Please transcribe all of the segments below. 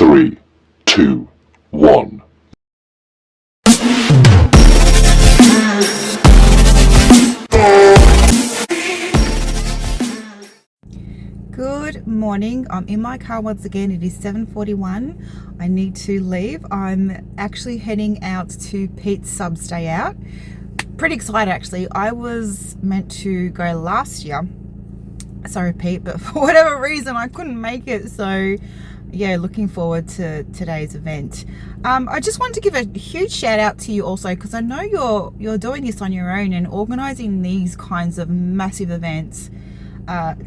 3, 2, 1. Good morning. I'm in my car once again. It is 7:41. I need to leave. I'm actually heading out to Pete's Subs Day Out. Pretty excited actually. I was meant to go last year. Sorry Pete, but for whatever reason I couldn't make it. So yeah, looking forward to today's event. I just wanted to give a huge shout out to you also, because I know you're doing this on your own, and organizing these kinds of massive events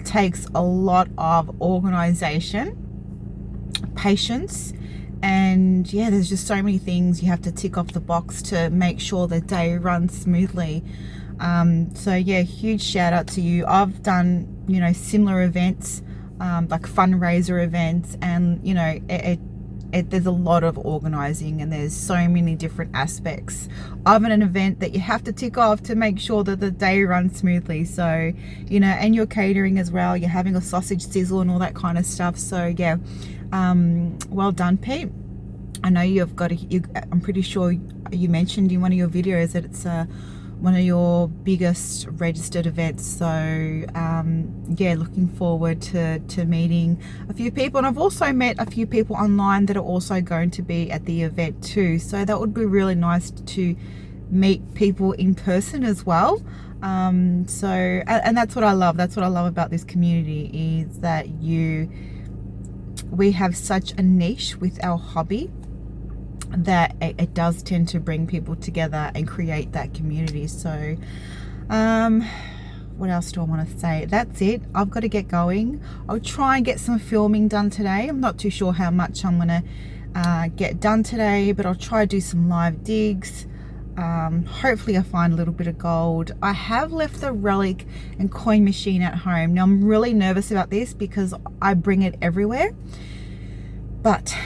takes a lot of organization, patience, and yeah, there's just so many things you have to tick off the box to make sure the day runs smoothly. So yeah, huge shout out to you. I've done, you know, similar events, like fundraiser events, and you know, there's a lot of organizing, and there's so many different aspects of an event that you have to tick off to make sure that the day runs smoothly. So, you know, and you're catering as well, you're having a sausage sizzle and all that kind of stuff. So yeah, well done Pete. I know you've got I'm pretty sure you mentioned in one of your videos that it's one of your biggest registered events. So yeah, looking forward to meeting a few people, and I've also met a few people online that are also going to be at the event too, so that would be really nice to meet people in person as well. So and that's what I love about this community, is that we have such a niche with our hobby that it does tend to bring people together and create that community. So what else do I want to say? That's it. I've got to get going. I'll try and get some filming done today. I'm not too sure how much I'm gonna get done today, but I'll try to do some live digs. Hopefully I find a little bit of gold. I have left the relic and coin machine at home. Now I'm really nervous about this because I bring it everywhere, but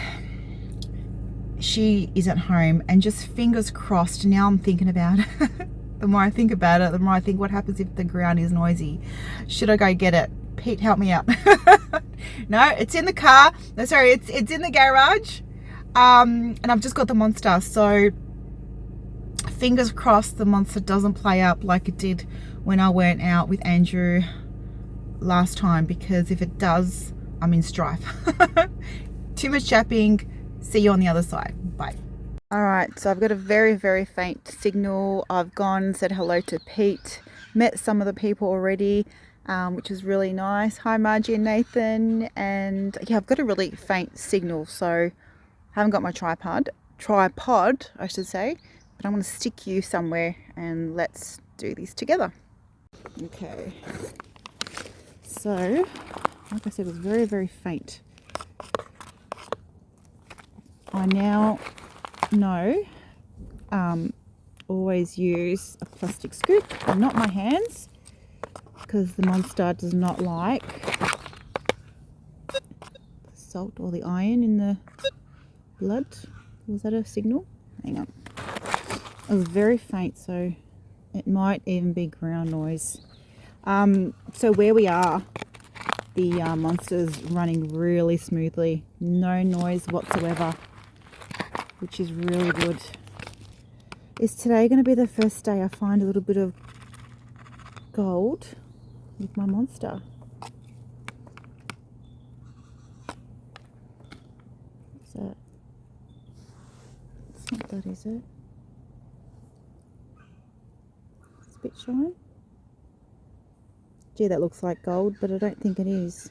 she is at home, and just fingers crossed. Now I'm thinking about it. The more I think about it, the more I think, what happens if the ground is noisy? Should I go get it? Pete, help me out. No, it's in the car. No, sorry, it's in the garage. And I've just got the monster, so fingers crossed the monster doesn't play up like it did when I went out with Andrew last time, because if it does, I'm in strife. Too much chapping. See you on the other side. Bye. All right, so I've got a very, very faint signal. I've gone, said hello to Pete, met some of the people already, which is really nice. Hi, Margie and Nathan. And yeah, I've got a really faint signal, so I haven't got my tripod, I should say, but I'm going to stick you somewhere and let's do this together. Okay. So, like I said, it was very, very faint. I now know always use a plastic scoop and not my hands, because the monster does not like the salt or the iron in the blood. Was that a signal? Hang on. It was very faint, so it might even be ground noise. So where we are, the monster's running really smoothly, no noise whatsoever, which is really good. Is today going to be the first day I find a little bit of gold with my monster? What's that? It's not that, is it? It's a bit shine. Gee, that looks like gold, but I don't think it is.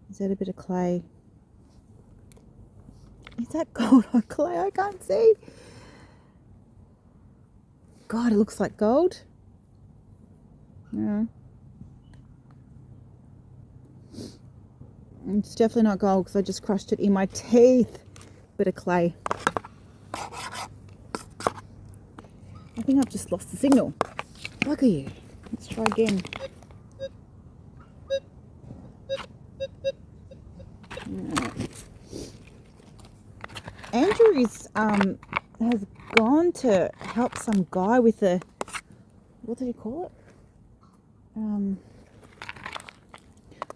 Is that a bit of clay? Is that gold or clay? I can't see. God, it looks like gold. Yeah. It's definitely not gold because I just crushed it in my teeth. Bit of clay. I think I've just lost the signal. Look at you. Let's try again. Andrew has gone to help some guy with a, what did he call it?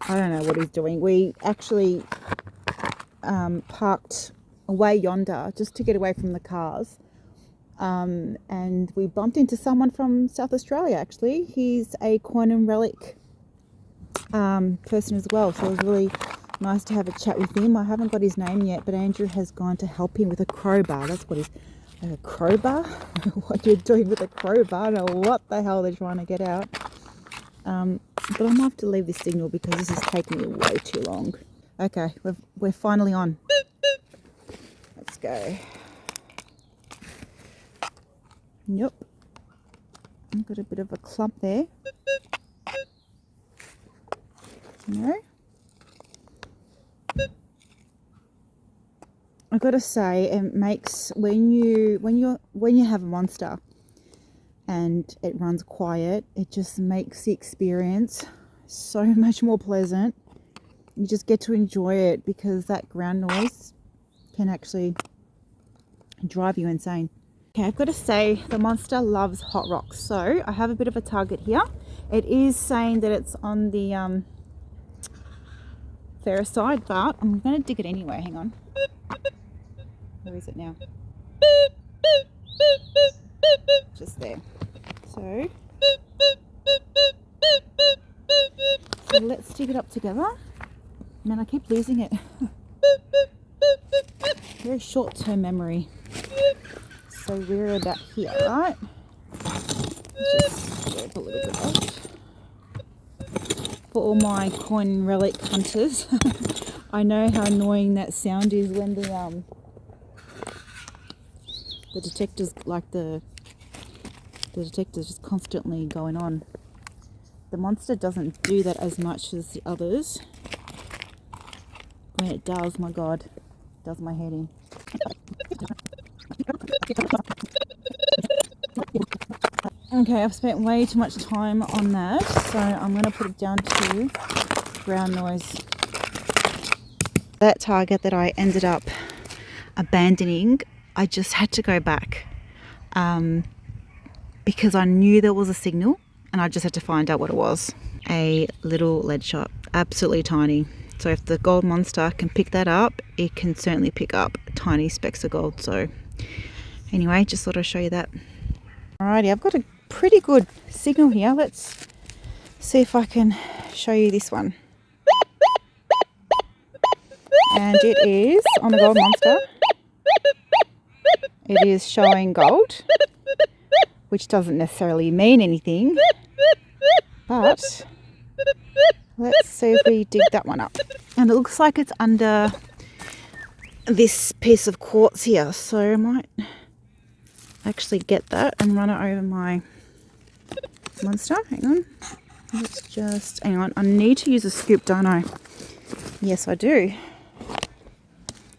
I don't know what he's doing. We actually parked away yonder just to get away from the cars. And we bumped into someone from South Australia, actually. He's a coin and relic person as well, so it was really nice to have a chat with him. I haven't got his name yet, but Andrew has gone to help him with a crowbar. That's what he's... A crowbar? What you're doing with a crowbar? I don't know what the hell they're trying to get out. But I'm going to have to leave this signal because this is taking me way too long. Okay, we're finally on. Let's go. Yep. I've got a bit of a clump there. No. I've got to say, it makes when you have a monster and it runs quiet, it just makes the experience so much more pleasant. You just get to enjoy it because that ground noise can actually drive you insane. Okay, I've got to say the monster loves hot rocks, so I have a bit of a target here. It is saying that it's on the fairer side, but I'm going to dig it anyway. Hang on. Where is it now? Just there. So let's dig it up together. Man, I keep losing it. Very short-term memory. So we're about here, right? Just grab a little bit off. For all my coin relic hunters, I know how annoying that sound is when the detector's the detector's just constantly going on. The monster doesn't do that as much as the others. When it does, my God, it does my head in. Okay, I've spent way too much time on that, so I'm going to put it down to ground noise. That target that I ended up abandoning, I just had to go back because I knew there was a signal and I just had to find out what it was. A little lead shot, absolutely tiny. So if the gold monster can pick that up, it can certainly pick up tiny specks of gold. So anyway, just thought I'd show you that. Alrighty, I've got a pretty good signal here. Let's see if I can show you this one. And it is on the gold monster. It is showing gold, which doesn't necessarily mean anything, but let's see if we dig that one up. And it looks like it's under this piece of quartz here, so I might actually get that and run it over my monster. Hang on. Let's just, hang on. I need to use a scoop, don't I? Yes, I do.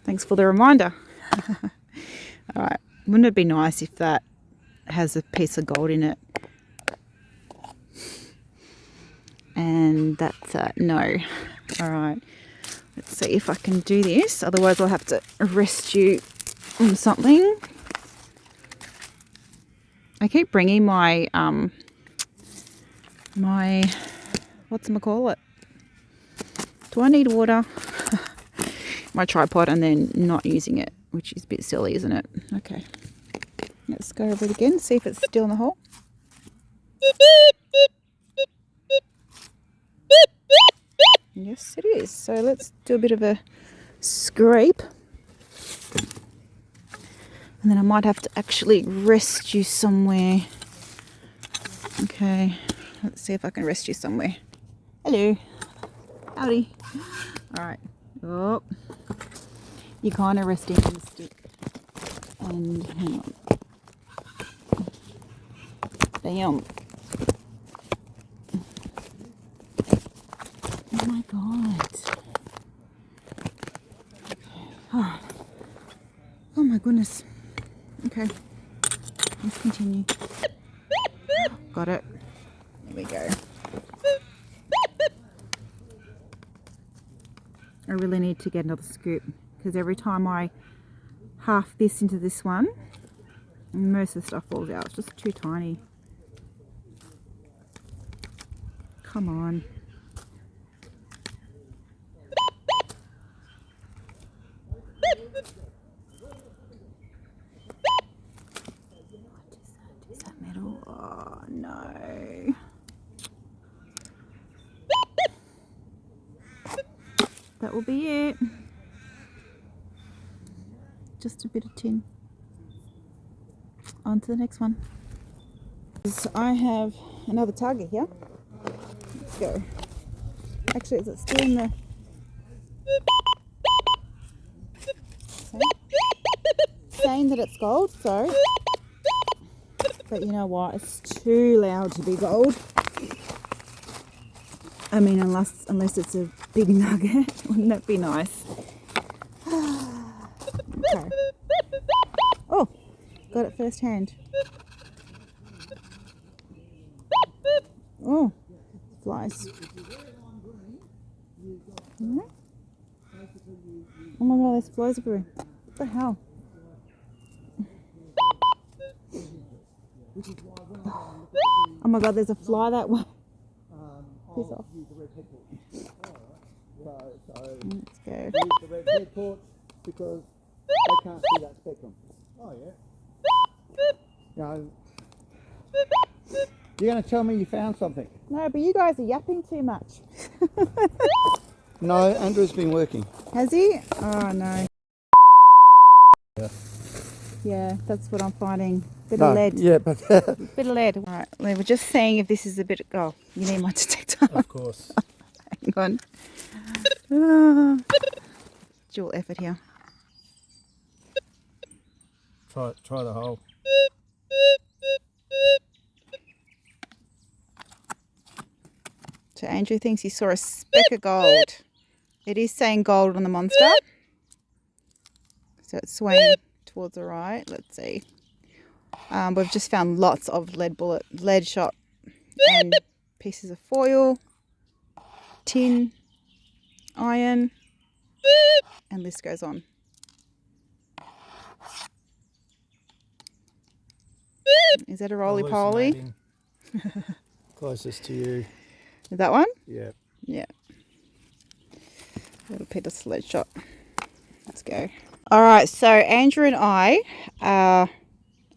Thanks for the reminder. Alright, wouldn't it be nice if that has a piece of gold in it? And that's no. Alright, let's see if I can do this. Otherwise I'll have to arrest you on something. I keep bringing my, whatchamacallit? Do I need water? My tripod and then not using it, which is a bit silly, isn't it? Okay, let's go over it again, see if it's still in the hole. Yes, it is. So let's do a bit of a scrape. And then I might have to actually rest you somewhere. Okay, let's see if I can rest you somewhere. Hello. Howdy. Alright. Oh. You're kind of resting on the stick. And hang on. Damn. Oh my God. Oh, oh my goodness. Okay. Let's continue. Got it. There we go. I really need to get another scoop because every time I half this into this one, most of the stuff falls out. It's just too tiny. Come on. Is that metal? Oh no. That will be it. Just a bit of tin. On to the next one. I have another target here. Let's go. Actually, is it still in the... Saying that it's gold, so... But you know what? It's too loud to be gold. I mean, unless it's a big nugget. Wouldn't that be nice? Okay. Oh, got it first hand. Oh, flies. Oh my god, there's flies everywhere. What the hell? Oh my god, there's a fly that way. Piss off. Let's go. Use the red head torch because they can't see that spectrum. Oh yeah. No. You're going to tell me you found something? No, but you guys are yapping too much. No, Andrew's been working. Has he? Oh no. Yeah. Yeah, that's what I'm finding. Bit of lead. Yeah, but Bit of lead. Alright, we were just seeing if this is a bit... Oh, you need my detector. of course. Hang on. Ah. Dual effort here. Try the hole. So Andrew thinks he saw a speck of gold. It is saying gold on the monster. So it's swaying towards the right. Let's see. We've just found lots of lead shot and pieces of foil, tin, iron, and list goes on. Is that a roly-poly? Closest to you. Is that one? Yeah. Yeah. Little bit of lead shot. Let's go. All right, so Andrew and I are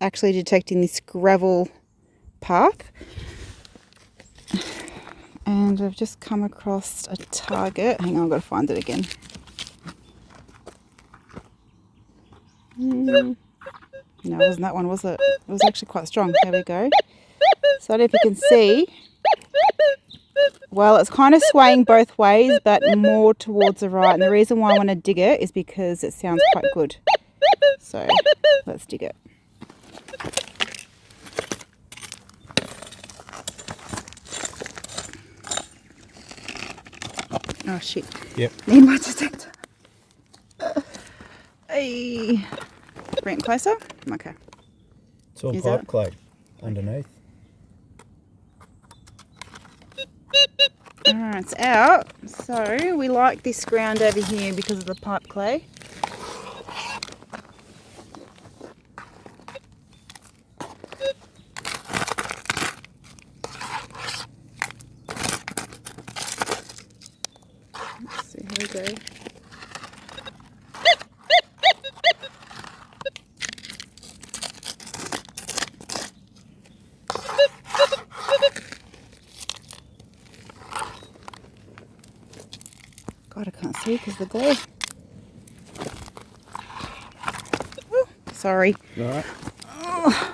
actually detecting this gravel path. And I've just come across a target. Hang on, I've got to find it again. No, it wasn't that one, was it? It was actually quite strong. There we go. So I don't know if you can see. Well, it's kind of swaying both ways, but more towards the right. And the reason why I want to dig it is because it sounds quite good. So let's dig it. Oh shit. Yep. Need my detector. Hey. Bring it closer. Okay. It's all Is pipe that- clay underneath. Alright, it's out. So we like this ground over here because of the pipe clay. Let's see, here we go. God, I can't see because of the glare. Oh, sorry. All right. Oh.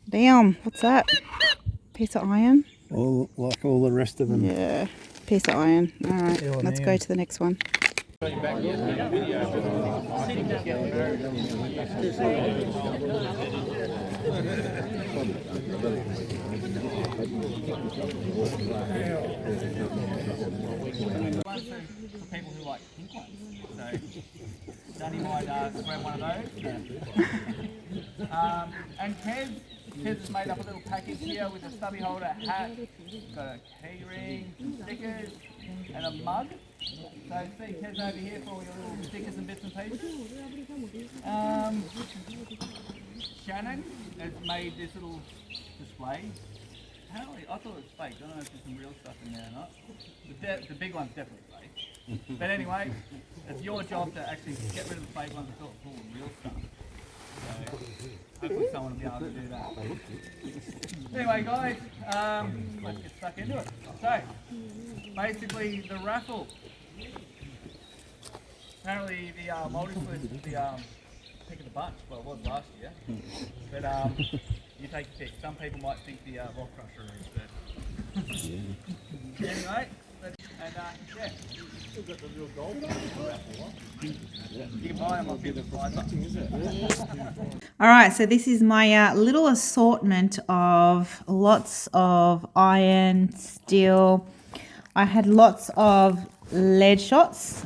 Damn, what's that? Piece of iron? All like all the rest of them. Yeah, piece of iron. Alright, Yeah, let's go man. to the next one. For people who like pink ones. So Danny might grab one of those. And Kez has made up a little package here with a stubby holder, hat, got a key ring, stickers, and a mug. So see Kez over here for all your little stickers and bits and pieces. Shannon has made this little display. Apparently, I thought it was fake. I don't know if there's some real stuff in there or not. The big one's definitely fake. But anyway, it's your job to actually get rid of the fake ones and fill it full of real stuff. So hopefully someone will be able to do that. Anyway guys, let's get stuck into it. So, basically the raffle. Apparently the multi-swiss is the pick of the bunch. Well, it was last year. But you take your pick. Some people might think the rock crusher is, but anyway, and yeah, still got the real gold raffle. You can buy them off here for $5. All right, so this is my little assortment of lots of iron, steel. I had lots of lead shots.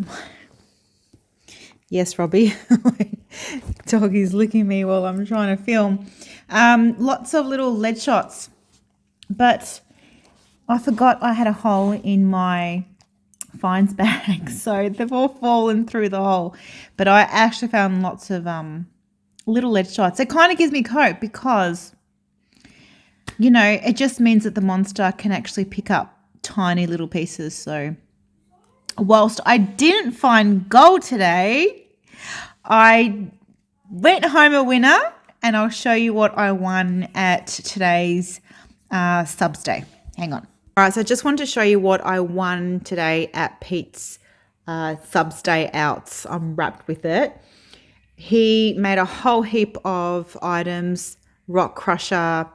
Yes, Robbie. My dog is licking me while I'm trying to film. Lots of little lead shots. But I forgot I had a hole in my fines bag. So they've all fallen through the hole. But I actually found lots of little lead shots. It kind of gives me hope because, you know, it just means that the monster can actually pick up tiny little pieces. So whilst I didn't find gold today, I went home a winner, and I'll show you what I won at today's subs day. Hang on. All right, so I just wanted to show you what I won today at Pete's subs day outs. I'm wrapped with it. He made a whole heap of items: rock crusher,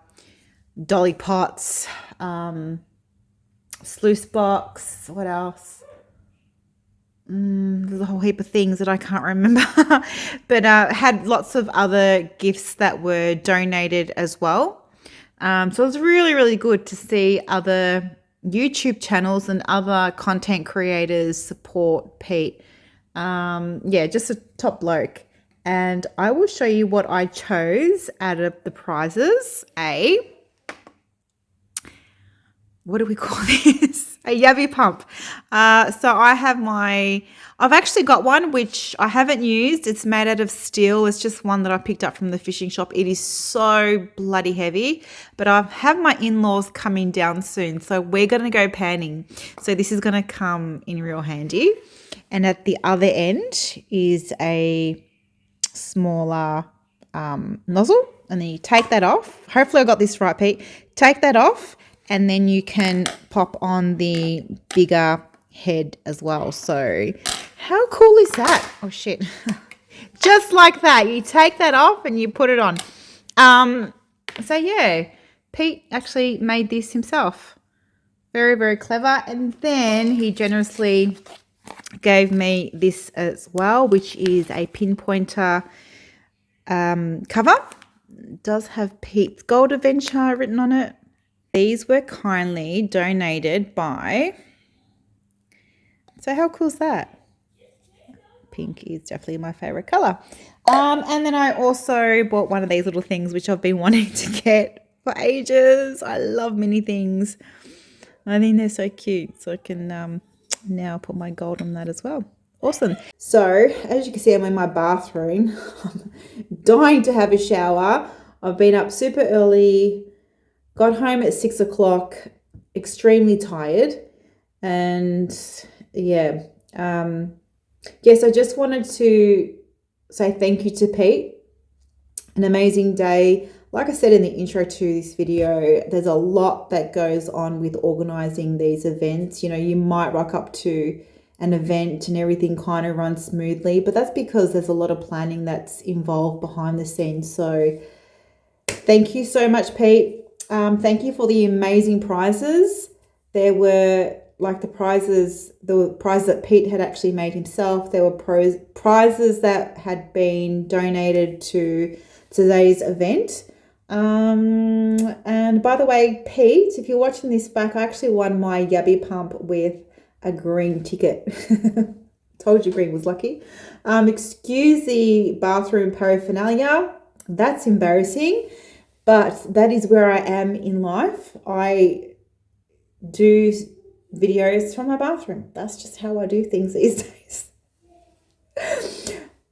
dolly pots, sluice box, what else? There's a whole heap of things that I can't remember. But had lots of other gifts that were donated as well. So it was really, really good to see other YouTube channels and other content creators support Pete. Yeah, just a top bloke. And I will show you what I chose out of the prizes. What do we call this? A yabby pump. So I've actually got one which I haven't used. It's made out of steel. It's just one that I picked up from the fishing shop. It is so bloody heavy, but I have my in-laws coming down soon. So we're going to go panning. So this is going to come in real handy. And at the other end is a smaller nozzle. And then you take that off. Hopefully I got this right, Pete. Take that off. And then you can pop on the bigger head as well. So how cool is that? Oh, shit. Just like that. You take that off and you put it on. So, yeah, Pete actually made this himself. Very, very clever. And then he generously gave me this as well, which is a pinpointer cover. It does have Pete's Gold Adventure written on it. These were kindly donated by, so how cool is that? Pink is definitely my favorite color. And then I also bought one of these little things which I've been wanting to get for ages. I love mini things. I think they're so cute. So I can now put my gold on that as well. Awesome. So as you can see, I'm in my bathroom. I'm dying to have a shower. I've been up super early. Got home at 6 o'clock, extremely tired, and yeah. Yes, I just wanted to say thank you to Pete. An amazing day. Like I said in the intro to this video, there's a lot that goes on with organising these events. You know, you might rock up to an event and everything kind of runs smoothly, but that's because there's a lot of planning that's involved behind the scenes. So thank you so much, Pete. Thank you for the amazing prizes. There were like the prizes that Pete had actually made himself. There were prizes that had been donated to today's event. And by the way, Pete, if you're watching this back, I actually won my yabby pump with a green ticket. Told you green was lucky. Excuse the bathroom paraphernalia. That's embarrassing. But that is where I am in life. I do videos from my bathroom. That's just how I do things these days.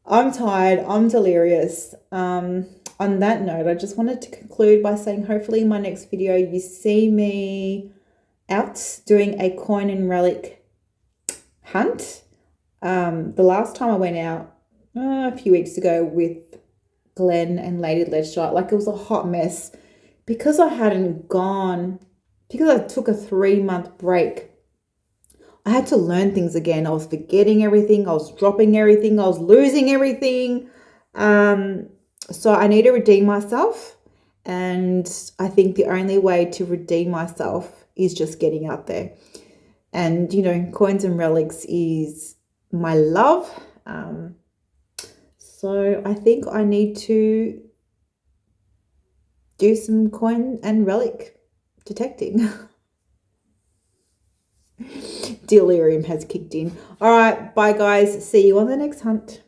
I'm tired. I'm delirious. On that note, I just wanted to conclude by saying hopefully in my next video you see me out doing a coin and relic hunt. The last time I went out a few weeks ago with Glenn and Lady Leadshot, like it was a hot mess because I hadn't gone, because I took a 3-month break. I had to learn things again. I was forgetting everything. I was dropping everything. I was losing everything. So I need to redeem myself. And I think the only way to redeem myself is just getting out there. And, you know, coins and relics is my love. So I think I need to do some coin and relic detecting. Delirium has kicked in. All right, bye guys. See you on the next hunt.